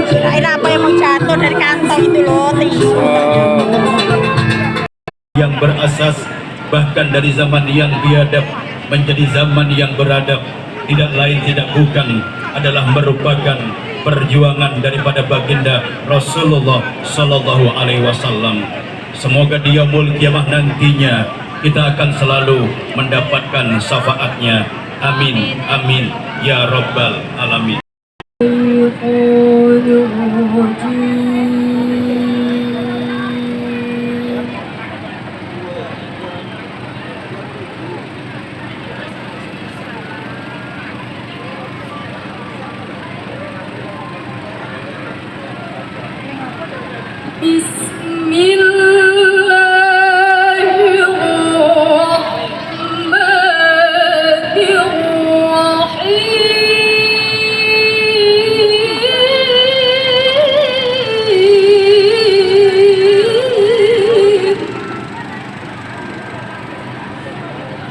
Kirain apa yang mau jatuh dari kantong itu loh, tisu. Yang berasas bahkan dari zaman yang biadab menjadi zaman yang beradab, tidak lain tidak bukan adalah merupakan perjuangan daripada baginda Rasulullah Sallallahu Alaihi Wasallam. Semoga di yaumul kiamah nantinya kita akan selalu mendapatkan syafaatnya. Amin, amin, ya Rabbal Alamin.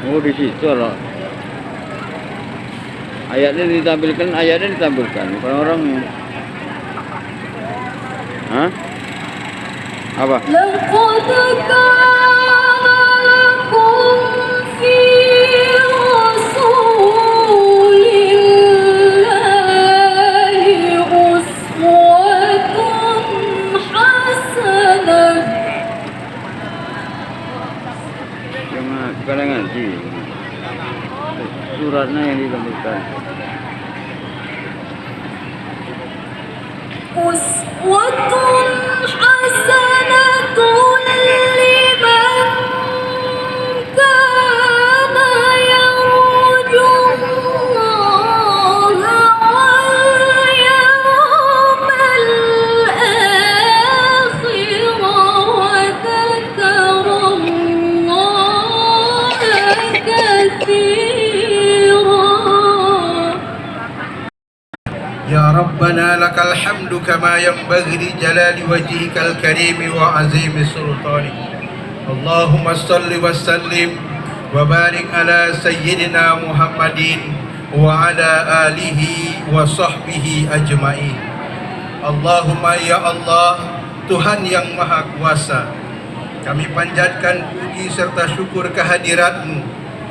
Oh, di situ loh. Ayatnya ditampilkan, bukan orangnya. Hah? Apa? Bukan ngaji, suratnya yang ditampilkan. Uswatun hasanatun liman kana yarjullaha wal yawmal akhir wa dzakarallaha katsiran. Ya Rabbana lakal hamdu kama yanbaghi li jalali wajhikal karim wa azimi sultanik. Allahumma salli wa sallim wa barik ala sayyidina Muhammadin وعلى آله وصحبه أجمعين. Allahumma ya Allah, Tuhan yang Maha Kuasa, kami panjatkan puji serta syukur kehadirat-Mu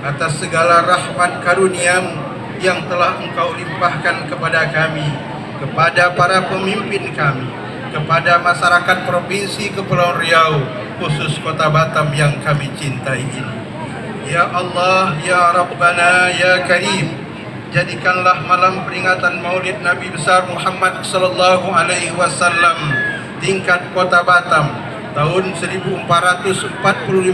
atas segala rahmat karunia-Mu yang telah Engkau limpahkan kepada kami, kepada para pemimpin kami, kepada masyarakat Provinsi Kepulauan Riau, khusus Kota Batam yang kami cintai ini. Ya Allah, ya Rabbana, ya Karim, jadikanlah malam peringatan Maulid Nabi besar Muhammad sallallahu alaihi wasallam tingkat Kota Batam tahun 1445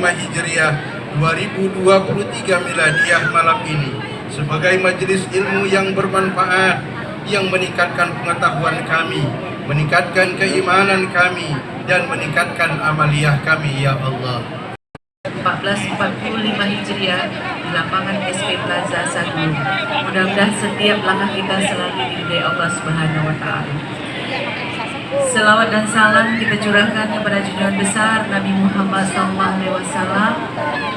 Hijriah 2023 Miladiah malam ini sebagai majelis ilmu yang bermanfaat, yang meningkatkan pengetahuan kami, meningkatkan keimanan kami, dan meningkatkan amaliyah kami, ya Allah. 1445 Hijriah di lapangan SP Plaza Sagung. Mudah-mudahan setiap langkah kita selalu diridai Allah Subhanahu wa taala. Selawat dan salam kita curahkan kepada junjungan besar Nabi Muhammad SAW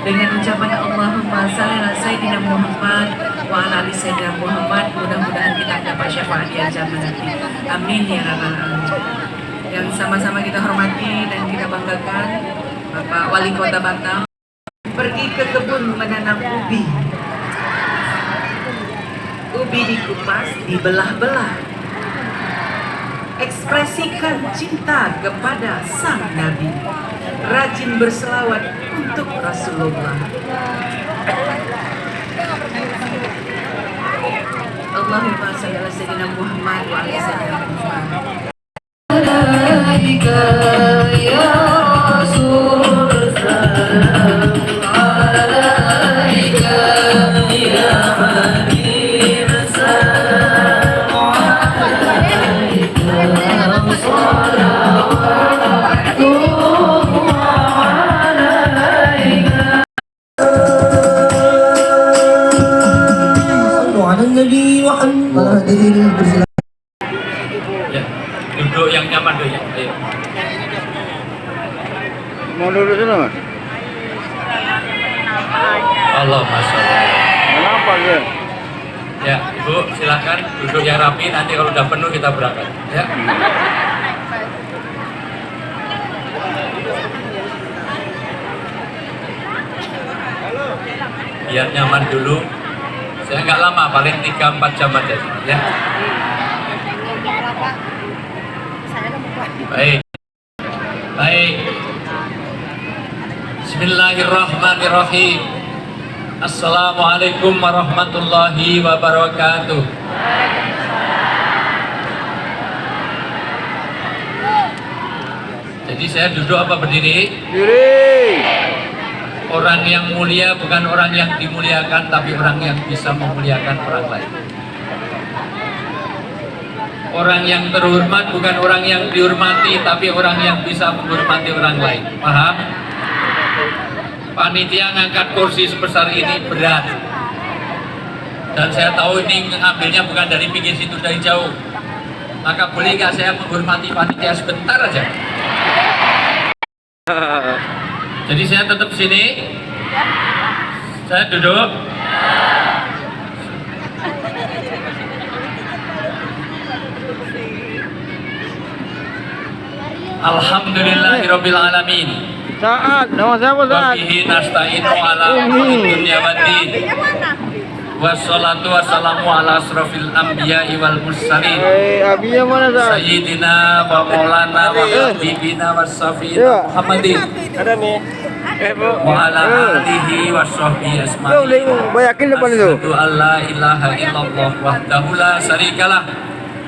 dengan ucapan Allahumma shalli ala sayyidina Muhammad wa ala ali sayyidina Muhammad. Mudah-mudahan kita dapat syafaat di zaman nanti. Amin ya rabbal alamin. Yang sama-sama kita hormati dan kita banggakan Bapak Wali Kota Batam pergi ke kebun menanam ubi. Ubi dikupas, dibelah-belah. Ekspresikan cinta kepada sang Nabi. Rajin berselawat untuk Rasulullah. Allahumma shalli ala sayyidina Muhammad wa ala sayyidina Muhammad. Ya Rasul salam alaika ya Habib salam alaika Ya, duduk yang nyaman dulu ya. Ayo. Mau duduk sana, Mas? Allah masya Allah. Kenapa dia? Ya, Ibu silakan duduk yang rapi. Nanti kalau udah penuh kita berangkat. Ya. Biar nyaman dulu. Saya nggak lama, paling 3-4 jam aja. Ya. Baik. Baik. Bismillahirrahmanirrahim. Assalamualaikum warahmatullahi wabarakatuh. Jadi saya duduk apa berdiri? Diri. Orang yang mulia bukan orang yang dimuliakan, tapi orang yang bisa memuliakan orang lain. Orang yang terhormat bukan orang yang dihormati, tapi orang yang bisa menghormati orang lain. Paham? Panitia ngangkat kursi sebesar ini berat. Dan saya tahu ini ngambilnya bukan dari pinggir situ, dari jauh. Maka boleh nggak saya menghormati panitia sebentar aja? Jadi saya tetap sini. Saya duduk. Alhamdulillahirabbil alamin. Saat, nama siapa Saat? Wabihi nasta'inu ala umuri dunya waddin. Wassalatu wassalamu ala asrofil anbiya'i wal mursalin. Abinya mana Saat? Sayyidina wa maulana wa habibina wa safina Muhammadin. Ada nih. Wa ala alihi wa sahbihi Tuh, asma'in. bayakin depan itu. Asyhadu an la ilaha illallah wahdahu la syarikalah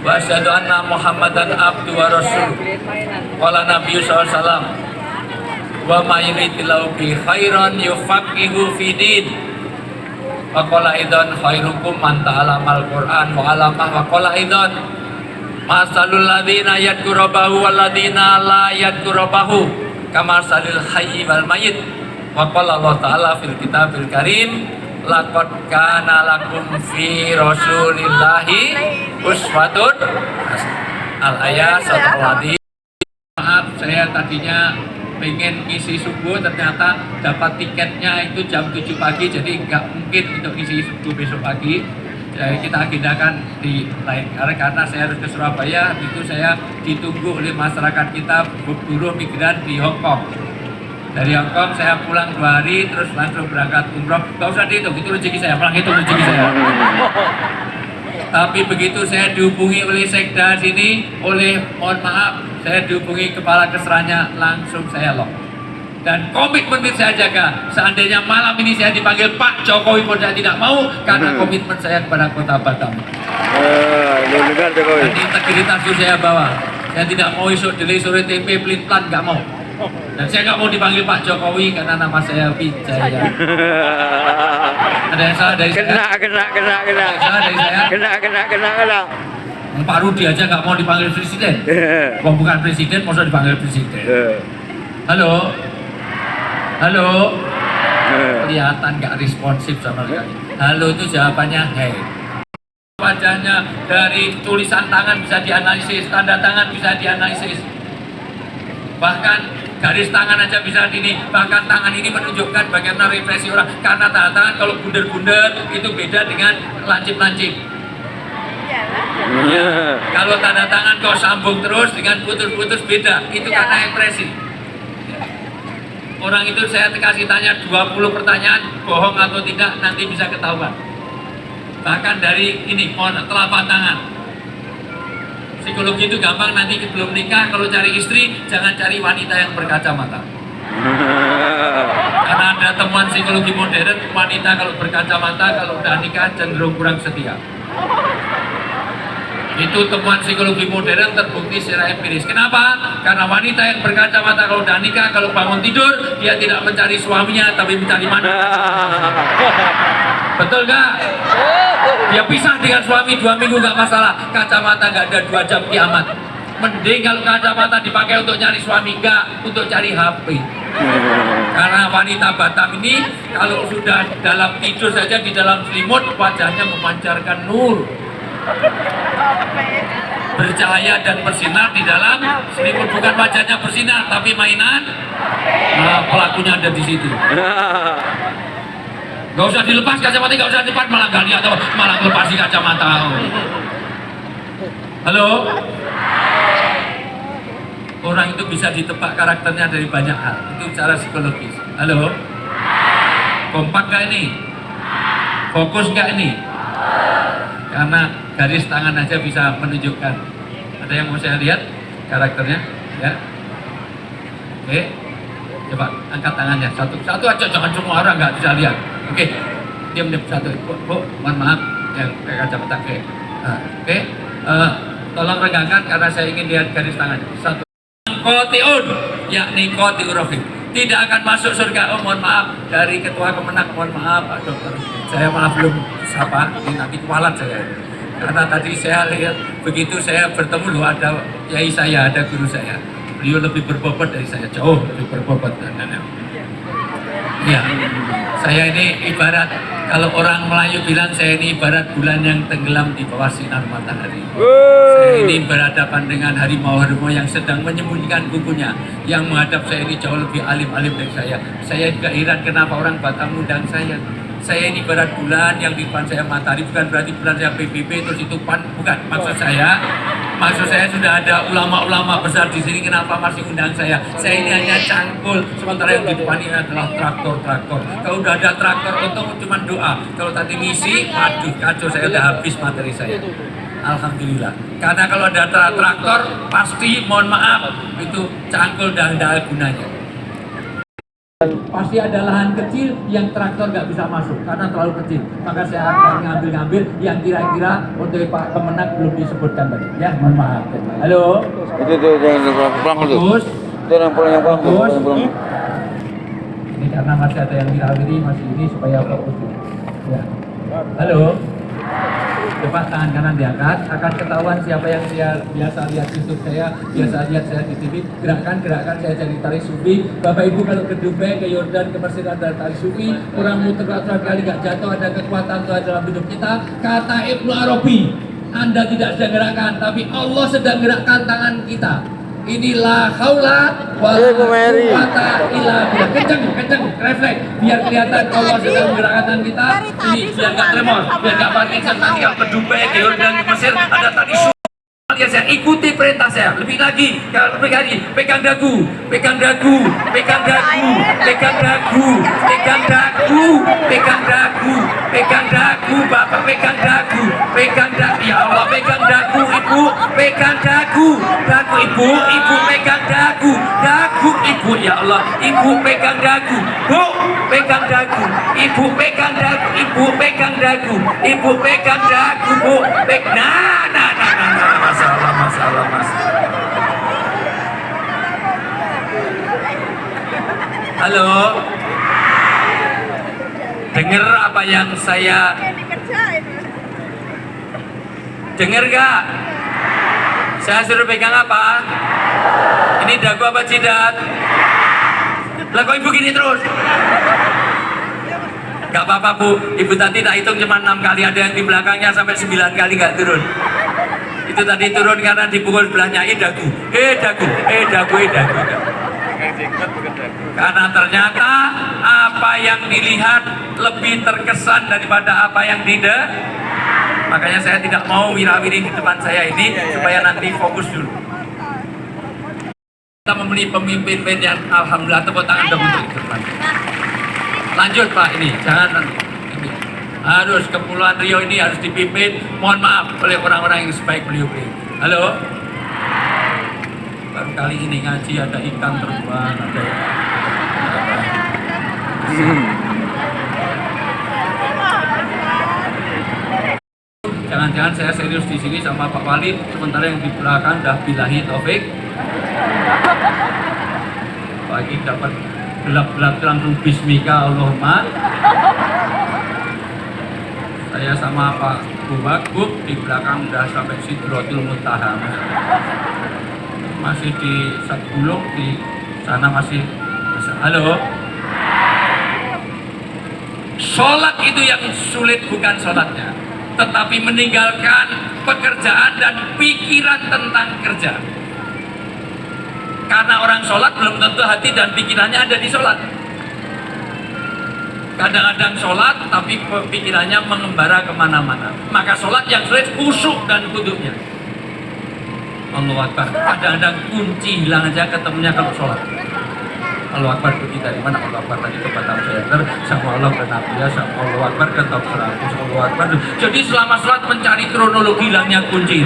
wa asyhadu anna Muhammadan abdu wa rasul. Qala Nabi sallallahu alaihi wasallam wa ma yuridillahu bi khairan yufaqihu fi din. Wa qala idzan khairukum man ta'allamal Qur'an wa 'allamah. Wa qala idzan masalul ladzina yadhkurubahu wal ladzina la yadhkurubahu kama salil hayyi wal mayyit. Wa qala Allah ta'ala fil kitabil karim laqad kana lakum fi rasulillahi uswatun al-ayat satradi. Maaf, saya tadinya pengen ngisi subuh, ternyata dapat tiketnya itu jam 7 pagi, jadi nggak mungkin untuk ngisi subuh besok pagi. kita agendakan di lain karena saya harus ke Surabaya. Itu saya ditunggu oleh masyarakat kita buruh migran di Hong Kong. Dari Hong Kong saya pulang 2 hari terus langsung berangkat umroh. Gak usah dihitung, itu rezeki saya, pulang itu rezeki saya. Tapi begitu saya dihubungi oleh sekda sini, mohon maaf, saya dihubungi kepala kesranya, langsung saya lock. Dan komitmen itu saya jaga. Seandainya malam ini saya dipanggil Pak Jokowi pun saya tidak mau, karena komitmen saya kepada Kota Batam. Dengar Jokowi. Dan integritas itu saya bawa. Saya tidak mau esok delay sore tempe pelin-pelan, nggak mau. Dan saya nggak mau dipanggil Pak Jokowi karena nama saya Wijaya. Ada yang salah dari saya? Kena. Ada yang salah dari saya? Kena. Pak Rudi aja nggak mau dipanggil presiden. Bukan presiden, mau dipanggil presiden. Halo. Kelihatan nggak responsif sama sekali. Halo itu jawabannya hey. Wajahnya dari tulisan tangan bisa dianalisis, tanda tangan bisa dianalisis. Bahkan garis tangan aja bisa ini, bahkan tangan ini menunjukkan bagaimana represi orang. Karena tanda tangan kalau bunder-bunder itu beda dengan lancip-lancip. Kalau tanda tangan kau sambung terus dengan putus-putus beda, itu karena ekspresi. Orang itu saya kasih tanya 20 pertanyaan, bohong atau tidak nanti bisa ketahuan. Bahkan dari ini, telapak tangan. Psikologi itu gampang, nanti belum nikah kalau cari istri jangan cari wanita yang berkacamata. Karena ada temuan psikologi modern, wanita kalau berkacamata kalau udah nikah cenderung kurang setia. Itu temuan psikologi modern terbukti secara empiris. Kenapa? Karena wanita yang berkacamata kalau udah nikah, kalau bangun tidur dia tidak mencari suaminya tapi mencari mana. Betul nggak? Dia pisah dengan suami 2 minggu nggak masalah. Kacamata nggak ada 2 jam kiamat. Mending kalau kacamata dipakai untuk nyari suami, nggak untuk cari HP. Karena wanita Batam ini kalau sudah dalam tidur saja di dalam selimut wajahnya memancarkan nur, bercahaya dan bersinar di dalam selimut. Bukan wajahnya bersinar tapi mainan. Nah, pelakunya ada di situ. Gak usah dilepas kacamata, gak usah dilepas, malah gak lihat, malah lepas di kacamata. Halo? Orang itu bisa ditebak karakternya dari banyak hal. Itu cara psikologis. Halo? Kompak gak ini? Fokus gak ini? Karena garis tangan aja bisa menunjukkan. Ada yang mau saya lihat karakternya? Ya. Oke. Coba angkat tangannya satu aja, jangan semua orang nggak bisa lihat. Oke, diam satu. Bu, mohon maaf yang pakai kacamata. Oke. Tolong regangkan karena saya ingin lihat garis tangannya. Satu. Kotiun, yakni kotiurofik. Tidak akan masuk surga. Oh, mohon maaf dari ketua Kemenak. Mohon maaf Pak Dokter. Saya maaf belum sapa. Ini nanti kualat saya. Karena tadi saya lihat begitu saya bertemu loh ada yai saya, ada guru saya. Beliau lebih berbobot dari saya, jauh lebih berbobot. Ya, saya ini ibarat kalau orang Melayu bilang saya ini ibarat bulan yang tenggelam di bawah sinar matahari. Saya ini berhadapan dengan harimau-harimau yang sedang menyembunyikan kukunya. Yang menghadap saya ini jauh lebih alim-alim dari saya. Saya juga heran kenapa orang Batam undang saya. Saya ini ibarat bulan yang di depan saya matahari, bukan berarti bulan saya PBB terus itu pan, bukan. Maksud saya sudah ada ulama-ulama besar di sini, kenapa masih undang saya? Saya ini hanya cangkul, sementara yang di depan ini adalah traktor-traktor. Kalau udah ada traktor untung cuma doa. Kalau tadi misi, waduh kacau, saya udah habis materi saya. Alhamdulillah. Karena kalau ada traktor pasti mohon maaf itu cangkul dan tidak ada gunanya. Pasti ada lahan kecil yang traktor nggak bisa masuk karena terlalu kecil. Maka saya akan ngambil yang kira-kira untuk Pak Kemenak belum disebutkan tadi. Ya, mohon maaf. Halo. Itu yang pulang dulu. Fokus. Itu yang pulang. Ini karena masih ada yang dirawiri masih ini supaya fokus. Ya. Halo. Coba tangan kanan diangkat, akan ketahuan siapa yang dia biasa lihat YouTube saya, biasa lihat saya di TV. Gerakan saya jadi tari sufi. Bapak Ibu kalau ke Dubai, ke Yordan, ke Mesir ada tari sufi. Orang muter kali gak jatuh, ada kekuatan Tuhan dalam hidup kita. Kata Ibnu Arabi, Anda tidak sedang gerakkan, tapi Allah sedang gerakkan tangan kita. Inilah haula wala quwata illa billah. Kenceng, refleks biar kelihatan Allah sedang menggerakkan kita. Ini biar nggak tremor, biar nggak panik. Nanti kalau ke Dubai, ke Yordan, ke Mesir ada tadi ya saya ikuti perintah saya. Lebih lagi, pegang dagu, pegang dagu, pegang dagu, pegang dagu, pegang dagu, pegang dagu, pegang dagu, Bapak pegang dagu, pegang dagu, ya Allah pegang dagu, Ibu pegang dagu, dagu Ibu pegang dagu, dagu Ibu, ya Allah Ibu pegang dagu, Bu pegang dagu, Ibu pegang dagu, Ibu pegang dagu, Ibu pegang dagu, Bu masalah. Halo, dengar apa yang saya dengar gak? Saya suruh pegang apa? Ini dagu apa jidat? Lah kok Ibu gini terus? Gak apa-apa Bu, Ibu tadi tak hitung cuma 6 kali, ada yang di belakangnya sampai 9 kali gak turun. Itu tadi turun karena dipukul sebelahnya dagu. Dagu. Karena ternyata apa yang dilihat lebih terkesan daripada apa yang tidak. Makanya saya tidak mau wirawiri di depan saya ini supaya nanti fokus dulu. Kita memilih pemimpin yang alhamdulillah, tepuk tangan dong untuk itu. Lanjut Pak, ini jangan harus Kepulauan Riau ini harus dipimpin, mohon maaf, oleh orang-orang yang sebaik beliau-beliau. Halo, baru kali ini ngaji ada ikan terbang, ada jangan-jangan saya serius di sini sama Pak Wali, sementara yang di belakang dah bilahi taufik. Pagi dapat gelap-gelap langsung bismika Allahumma. Saya sama Pak Wagub di belakang udah sampai Sidratul Muntaha, masih di Satgulung, di sana masih. Halo, sholat itu yang sulit bukan sholatnya, tetapi meninggalkan pekerjaan dan pikiran tentang kerja. Karena orang sholat belum tentu hati dan pikirannya ada di sholat. Kadang-kadang sholat tapi pikirannya mengembara kemana-mana. Maka sholat yang sulit khusyuk dan kuduknya. Allahu Akbar. Kadang-kadang kunci hilang aja ketemunya kalau sholat. Allahu Akbar kunci dari mana? Allahu Akbar tadi ke Batam Center, sama Allah ke Nabiya, sama Allahu Akbar ke top 100, Allahu Akbar. Jadi selama sholat mencari kronologi hilangnya kunci.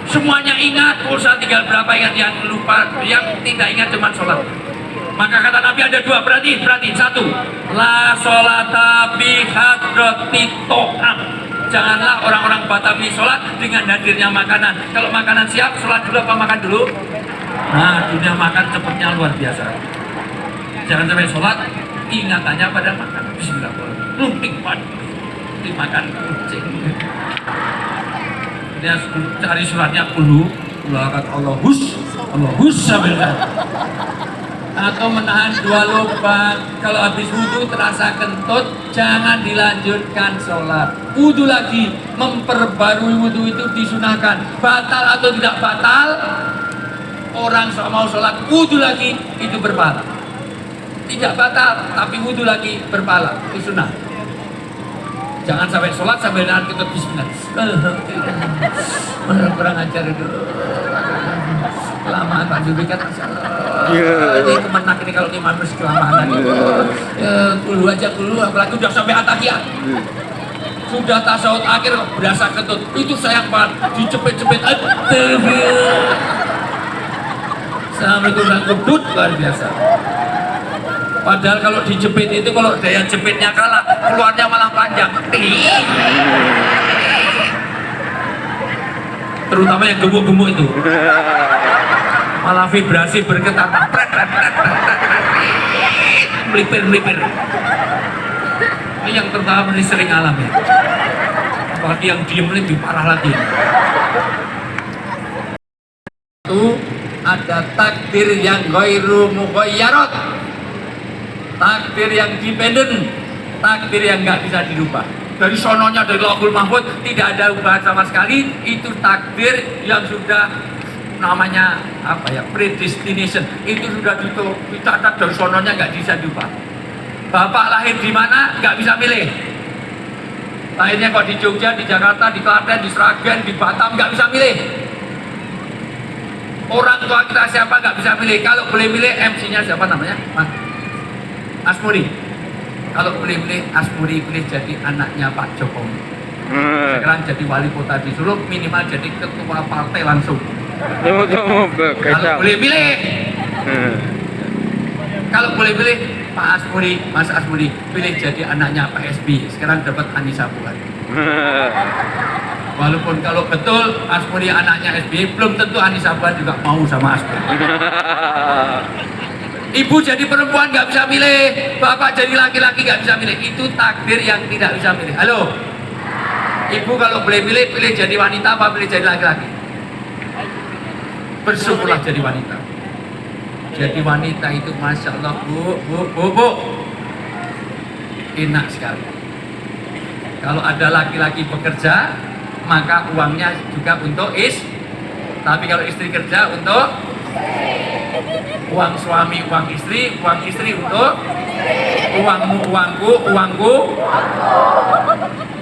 Semuanya ingat, pulsa tinggal berapa ingat, yang lupa, yang tidak ingat cuma sholat. Maka kata Nabi ada dua, berarti satu, la sholata bi hadrati to'am. Janganlah orang-orang Batavi sholat dengan hadirnya makanan. Kalau makanan siap, sholat dulu apa makan dulu? Nah, dunia makan cepatnya luar biasa. Jangan sampai sholat, ingatannya pada makan. Bismillahirrahmanirrahim. Lumping padu, dimakan kucing. Dia cari suratnya dulu, Allahus sambil atau menahan 2 lubang. Kalau habis wudhu terasa kentut, jangan dilanjutkan sholat. Wudhu lagi, memperbarui wudhu itu disunahkan. Batal atau tidak batal, orang mau sholat wudhu lagi itu berpahala. Tidak batal, tapi wudhu lagi berpahala, itu sunnah. Jangan sampai sholat sambil nahan kentut bismillah. Kurang ajar itu. Kelamaan Pak Zulbi kan ini kemenak ini kalau imam mesti kelamaan. Dulu aja dulu, apalagi udah sampai atahiyat. Sudah tasawuf akhir berasa kentut. Itu sayang banget, dicepet-cepet. Assalamualaikum dan kentut luar biasa. Padahal kalau dijepit itu, kalau daya jepitnya kalah, keluarnya malah panjang. Terutama yang gemuk-gemuk itu. Malah vibrasi bergetar. Melipir. Ini yang terutama ini sering alami. Apalagi yang diem lebih parah lagi. Itu ada takdir yang ghairu mughayyarat. Takdir yang dependen, takdir yang nggak bisa dirubah. Dari sononya, dari Lauhul Mahfuz tidak ada ubahan sama sekali. Itu takdir yang sudah namanya apa ya, predestination, itu sudah dicatat dari sononya, nggak bisa diubah. Bapak lahir di mana nggak bisa milih. Lahirnya kok di Jogja, di Jakarta, di Klaten, di Sragen, di Batam, nggak bisa milih. Orang tua kita siapa nggak bisa milih. Kalau boleh milih, MC-nya siapa namanya? Mas Asmuri. Kalau boleh milih, Asmuri pilih jadi anaknya Pak Jokowi. Sekarang jadi wali kota di Solo, minimal jadi ketua partai langsung. Kalau boleh pilih, kalau boleh pilih, Pak Asmuri, Mas Asmuri pilih jadi anaknya Pak SBY. Sekarang dapat Anissa Buan. Walaupun kalau betul Asmuri anaknya SBY, belum tentu Anissa Buan juga mau sama Asmuri. Ibu jadi perempuan nggak bisa milih, bapak jadi laki-laki nggak bisa milih. Itu takdir yang tidak bisa milih. Halo, ibu kalau boleh pilih, pilih jadi wanita apa pilih jadi laki-laki? Bersyukurlah jadi wanita. Jadi wanita itu Masya Allah, bu, enak sekali. Kalau ada laki-laki bekerja, maka uangnya juga untuk tapi kalau istri kerja untuk uang suami, uang istri untuk uangmu, uangku.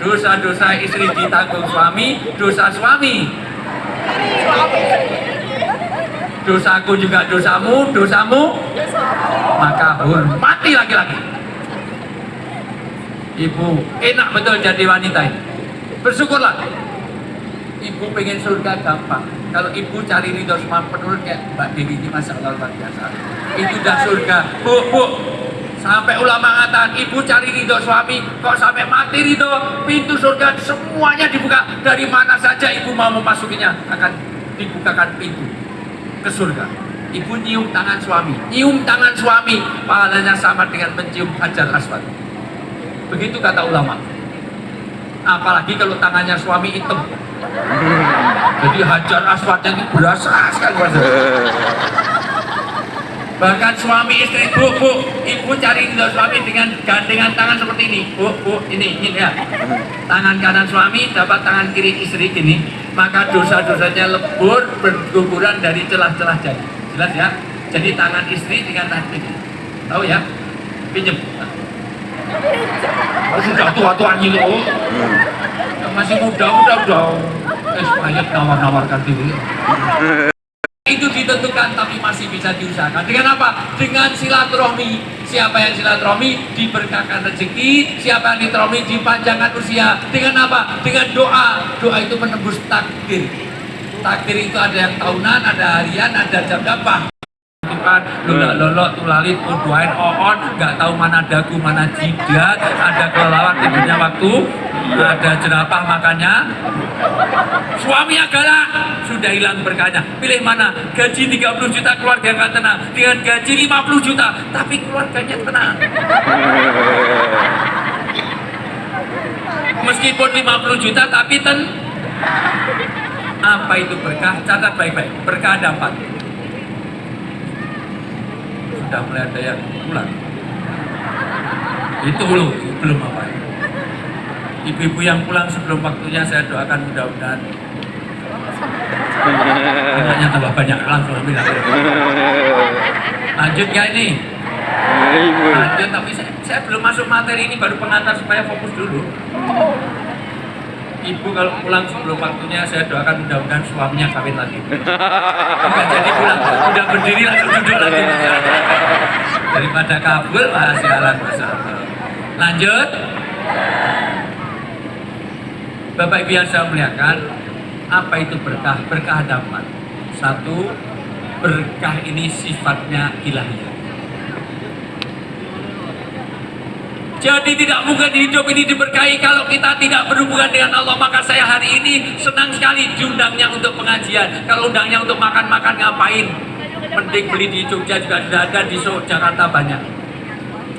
Dosa-dosa istri ditanggung suami, dosa suami. Dosaku juga dosamu, maka hormati laki-laki. Ibu, enak betul jadi wanita ini. Bersyukurlah. Ibu pengen surga gampang. Kalau ibu cari ridho semua penurut kayak Mbak Dewi ini, Masya Allah luar biasa. Itu udah surga. Bu, sampai ulama mengatakan ibu cari ridho suami, kok sampai mati ridho, pintu surga semuanya dibuka. Dari mana saja ibu mau memasukinya akan dibukakan pintu ke surga. Ibu nyium tangan suami, pahalanya sama dengan mencium hajar aswad. Begitu kata ulama. Apalagi kalau tangannya suami hitam. Jadi hajar aswadnya itu berasa sekali. Bahkan suami istri, bu, ibu cari ridho suami dengan gandengan tangan seperti ini. Bu, ini ya. Tangan kanan suami dapat tangan kiri istri gini, maka dosa-dosanya lebur berguguran dari celah-celah jari. Jelas ya? Jadi tangan istri dengan tangan kiri. Tahu ya? Pinjem. Sudah tua-tua gitu. Masih muda. Banyak nawar-nawarkan diri. Itu ditentukan tapi masih bisa diusahakan. Dengan apa? Dengan silaturahmi. Siapa yang silaturahmi diberkahkan rezeki, siapa yang silaturahmi dipanjangkan usia. Dengan apa? Dengan doa. Doa itu menembus takdir. Takdir itu ada yang tahunan, ada harian, ada jam berapa. Lolok tulalit doain oon, nggak tahu mana dagu mana jidat, ada kelelawar tidurnya waktu, ada jerapah makannya. Suaminya galak, sudah hilang berkahnya. Pilih mana? Gaji 30 juta keluarga nggak tenang, dengan gaji 50 juta tapi keluarganya tenang. Meskipun 50 juta tapi apa itu berkah? Catat baik-baik. Berkah dapat. Sudah mulai ada yang pulang. Itu belum apa. Ibu-ibu yang pulang sebelum waktunya saya doakan mudah-mudahan anaknya tambah banyak langsung bilang. Lanjut ya ini. Lanjut, tapi saya belum masuk materi ini, baru pengantar supaya fokus dulu. Ibu kalau pulang sebelum waktunya saya doakan mudah-mudahan suaminya kawin lagi. Bukan jadi pulang, udah berdiri langsung duduk lagi. Daripada kabul masih alam bersama. Lanjut. Bapak Ibu yang saya muliakan, apa itu berkah? Berkah dapat. Satu, berkah ini sifatnya ilahiyah. Jadi tidak mungkin hidup ini diberkahi kalau kita tidak berhubungan dengan Allah. Maka saya hari ini senang sekali diundangnya untuk pengajian. Kalau undangnya untuk makan-makan ngapain? Mending beli di Jogja juga sudah ada, di Jakarta banyak.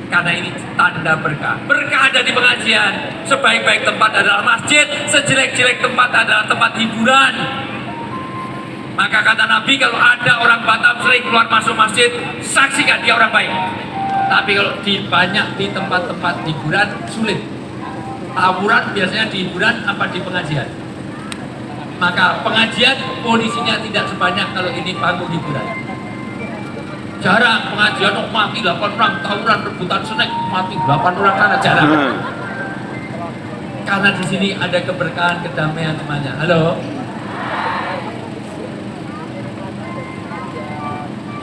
Karena ini tanda berkah. Berkah ada di pengajian. Sebaik-baik tempat adalah masjid, sejelek-jelek tempat adalah tempat hiburan. Maka kata Nabi, kalau ada orang Batam sering keluar masuk masjid, saksikan dia orang baik. Tapi kalau banyak di tempat-tempat hiburan sulit. Tawuran biasanya di hiburan apa di pengajian? Maka pengajian kondisinya tidak sebanyak kalau ini panggung hiburan. Jarang pengajian mati 8 orang, tawuran rebutan snack mati 8 orang karena jarang. Karena di sini ada keberkahan, kedamaian semuanya. Halo.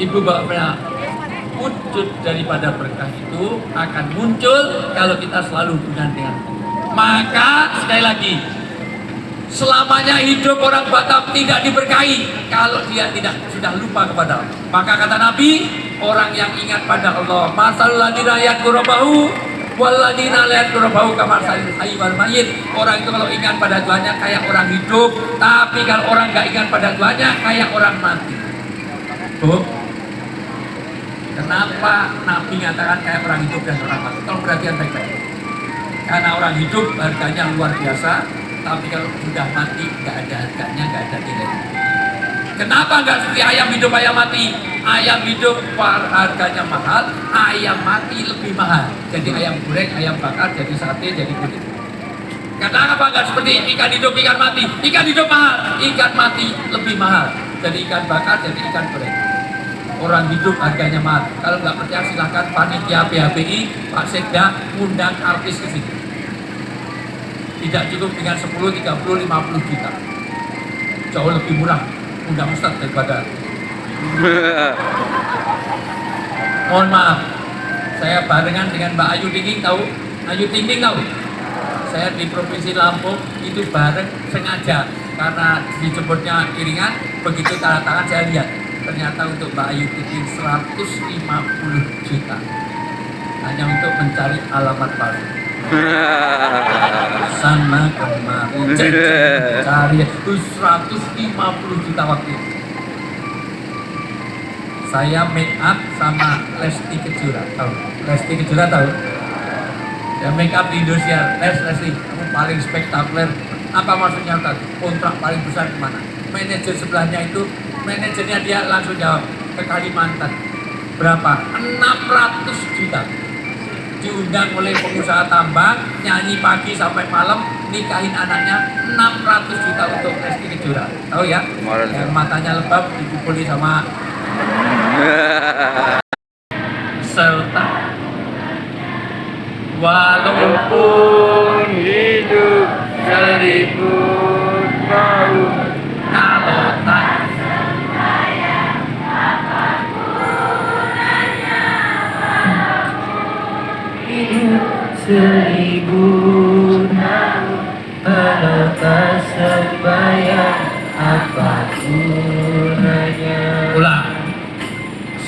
Ibu Bapak, wujud daripada berkah itu akan muncul kalau kita selalu hubungan dengan Allah. Maka sekali lagi, selamanya hidup orang Batam tidak diberkahi kalau dia tidak sudah lupa kepada Allah. Maka kata Nabi, orang yang ingat pada Allah, masalul ladina yadhkuruhu waladina la yadhkuruhu kamasalil hayy wal mayyit. Orang itu kalau ingat pada Tuhannya kayak orang hidup, tapi kalau orang nggak ingat pada Tuhannya kayak orang mati. Bu, kenapa Nabi mengatakan kayak orang hidup dan orang mati? Tolong perhatian baik-baik. Karena orang hidup harganya luar biasa, tapi kalau sudah mati nggak ada harganya, nggak ada nilainya. Kenapa nggak seperti ayam hidup ayam mati? Ayam hidup harganya mahal, ayam mati lebih mahal. Jadi ayam goreng, ayam bakar, jadi sate, jadi kulit. Kenapa nggak seperti ikan hidup ikan mati? Ikan hidup mahal, ikan mati lebih mahal. Jadi ikan bakar, jadi ikan goreng. Orang hidup harganya mahal. Kalau nggak percaya silahkan panitia PHBI, Pak Sekda undang artis ke sini. Tidak cukup dengan 10, 30, 50 juta. Jauh lebih murah undang Ustaz daripada. Mohon maaf, saya barengan dengan Mbak Ayu Tingting tahu? Ayu Tingting tahu? Saya di Provinsi Lampung itu bareng sengaja karena dijemputnya iringan, begitu tanda tangan saya lihat. Ternyata untuk Mbak Ayu Tingting 150 juta hanya untuk mencari alamat palsu. Sana kemari cari 150 juta waktu itu. Saya make up sama Lesti Kejora, tahu? Lesti Kejora tahu? Ya make up di Indonesia, Lesti, kamu paling spektakuler. Apa maksudnya tadi? Kontrak paling besar kemana? Manajer sebelahnya itu, manajernya dia langsung jawab ke Kalimantan. Berapa? 600 juta. Diundang oleh pengusaha tambang, nyanyi pagi sampai malam, nikahin anaknya 600 juta untuk Lesti Kejora. Tahu ya? Yang matanya lebam dipukuli sama serta walaupun hidup 1000 tahun kalau tak Hidup 1000 tahun, kalau tak sembahyang apa gunanya? ulang.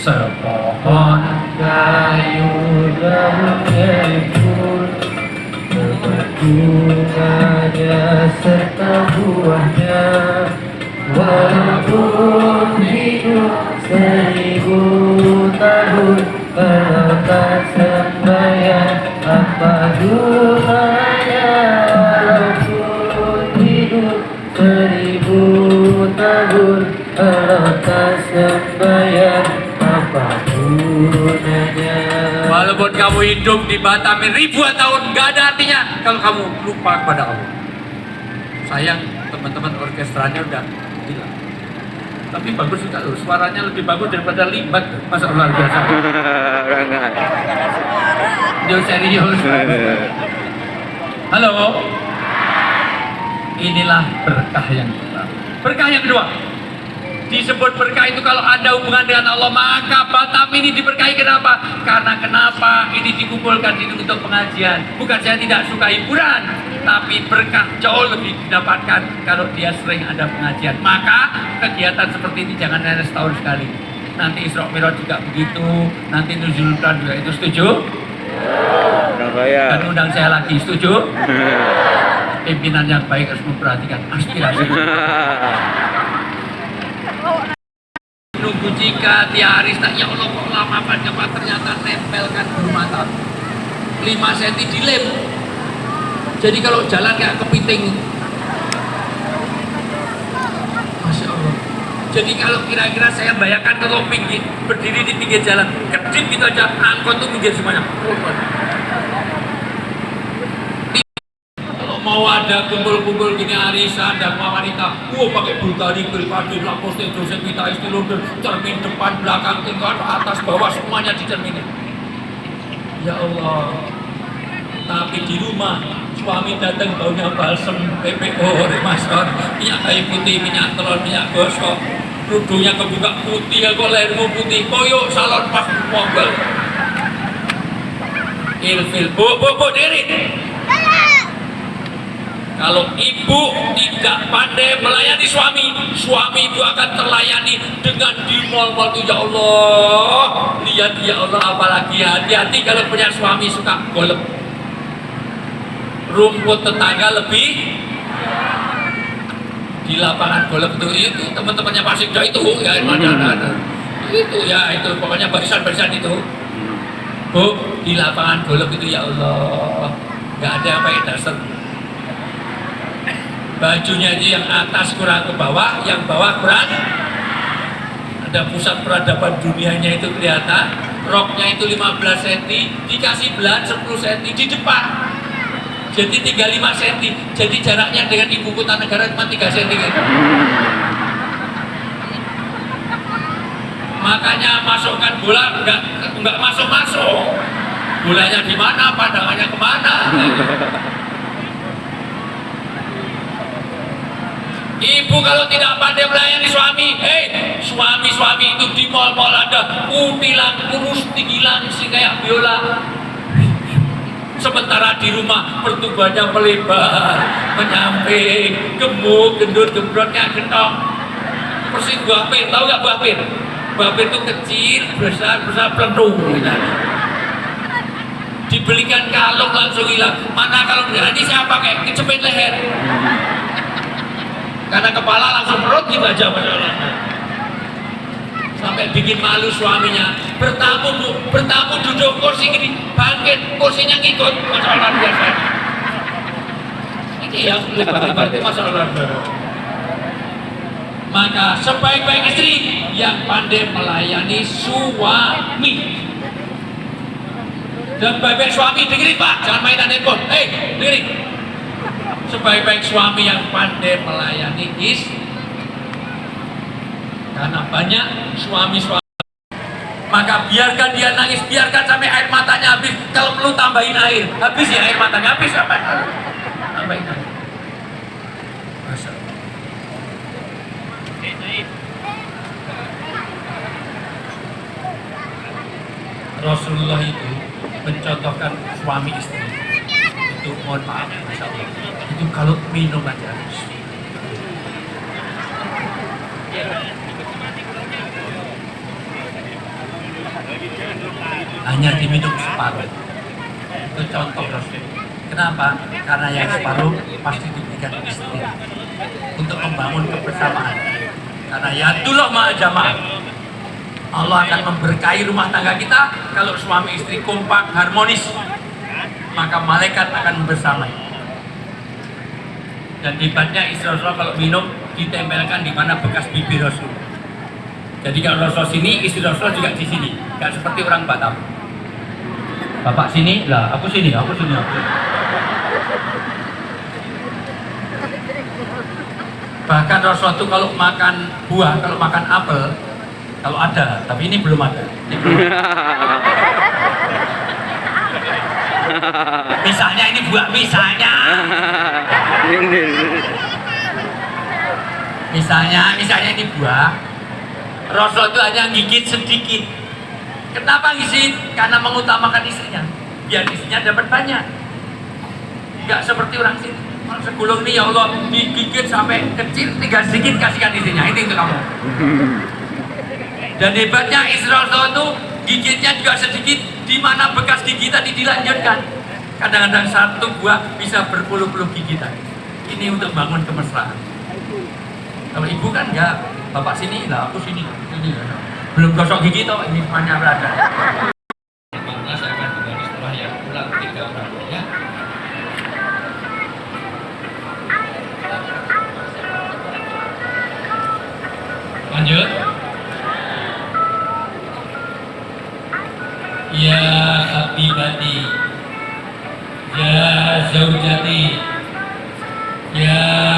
Sepohon Kayu daunnya pun berbunganya serta buahnya, walaupun hidup 1000 tahun, kalau tak sembahyang apa gunanya? Walaupun hidup 1000 tahun, kalau tak sembahyang apa gunanya? walaupun kamu hidup di Batam ribuan tahun, nggak ada artinya kalau kamu lupa kepada Allah. Sayang teman-teman orkestranya udah hilang. Tapi bagus juga loh, suaranya lebih bagus daripada Libat. Masa luar biasa. Dia serius. Halo. Inilah berkah yang kedua. Berkah yang kedua. Disebut berkah itu kalau ada hubungan dengan Allah, maka Batam ini diberkahi. Kenapa? Karena kenapa ini dikumpulkan ini untuk pengajian. Bukan saya tidak suka hiburan, tapi berkah jauh lebih didapatkan kalau dia sering ada pengajian. Maka kegiatan seperti ini jangan hanya setahun sekali. Nanti Isra Mi'raj juga begitu, nanti Nuzul Quran juga itu, setuju? Dan undang saya lagi, setuju? Pimpinan yang baik harus memperhatikan aspirasi. Nunggu jika tiaris, tak ya Allah kok lama banget, ternyata nempelkan bulu mata 5 cm dilem. Jadi kalau jalan kayak kepiting. Masya Allah. Jadi kalau kira-kira saya bayangkan kalau pinggir, berdiri di pinggir jalan, kedip gitu aja, angkot tuh minggir semuanya. Kalau mau ada kumpul-kumpul gini arisan dan wanita, pakai Bulgari, Bulgari, Lacoste, Jose Vita, Estée Lauder, cermin depan, belakang, tingkat, atas, bawah, semuanya dicerminin. Ya Allah. Tapi di rumah suami datang baunya balsem, PPO, remason, minyak kayu putih, minyak telur, minyak gosok, kerudungnya kebuka putih, kok lehermu putih, koyok salon pas mobil. Ilfil, bu, diri. Kalau ibu tidak pandai melayani suami, suami itu akan terlayani dengan di mal-mal itu. Ya Allah, lihat ya Allah, apalagi hati-hati kalau punya suami suka golep. Rumput tetangga lebih di lapangan golep itu teman-temannya Pak Sikda itu ya itu ya itu pokoknya barisan-barisan itu. Bu, di lapangan golep itu ya Allah, nggak ada yang pakai daster. Bajunya itu yang atas kurang ke bawah, yang bawah kurang. Ada pusat peradaban dunianya itu kelihatan. Roknya itu 15 cm, dikasih belahan 10 cm di depan. Jadi tinggal 5 cm. Jadi jaraknya dengan ibu kota negara cuma 3 cm. Makanya masukkan bola enggak masuk. Bolanya di mana, pandangannya kemana? Ibu kalau tidak pandai melayani suami, suami itu di mal-mal ada kutilan, kurus, tinggi langsing kayak biola. Sementara di rumah pertumbuhannya melebar, menyamping, gemuk, gendut, gembrot kayak gentong. Persis buah pir, tahu nggak buah pir? Buah pir itu kecil, besar pelenung. Dibelikan kalung langsung hilang. Mana kalung ini saya pakai kecepit leher. Karena kepala langsung perut gitu aja sampai bikin malu suaminya. Bertamu duduk kursi gini, bangkit kursinya ngikut, masalah biasa. Ini yang lebar-lebar itu masalah. Maka sebaik-baik istri yang pandai melayani suami. Dan baik-baik suami dengerin Pak, jangan mainan handphone. Dengerin. Sebaik-baik suami yang pandai melayani istri. Karena banyak suami-suami, maka biarkan dia nangis, biarkan sampai air matanya habis. Kalau perlu tambahin air, habis ya air matanya habis apa? Tambahin air. Rasulullah itu mencontohkan suami istri. Itu mohon maaf, Masya Allah. Itu kalau minum aja. Hanya diminum separuh. Itu contoh Rasul. Kenapa? Karena yang separuh pasti diberikan istri untuk membangun kebersamaan. Karena yadullah ma'a jamaah. Allah akan memberkahi rumah tangga kita kalau suami istri kompak, harmonis. Maka malaikat akan bersamai. Dan hebatnya istri Rasul kalau minum ditempelkan di mana bekas bibir Rasul. Jadi kalau Rasul sini, istri Rasul juga di sini. Gak seperti orang Batam. Bapak sini, lah aku sini. Bahkan Rasul itu kalau makan buah, kalau makan apel, kalau ada, tapi ini belum ada. Misalnya ini buah, misalnya ini buah, Rasul itu hanya gigit sedikit. Kenapa gigit? Karena mengutamakan istrinya, biar istrinya dapat banyak. Enggak seperti orang sini. Orang segulung ini ya Allah digigit sampai kecil, tinggal sedikit kasihkan istrinya. Ini untuk kamu. Dan hebatnya istri Rasul itu gigitnya juga sedikit, di mana bekas gigitan dilanjutkan. Kadang-kadang satu buah bisa berpuluh-puluh gigitan. Ini untuk bangun kemesraan. Kalau ibu kan enggak, bapak sini, lah aku sini. Belum gosok gigi toh, ini semuanya berada. Saya akan kembali setelah yang pulang 3 orang ya. Lanjut. Ya habibati, ya zaujati, Ya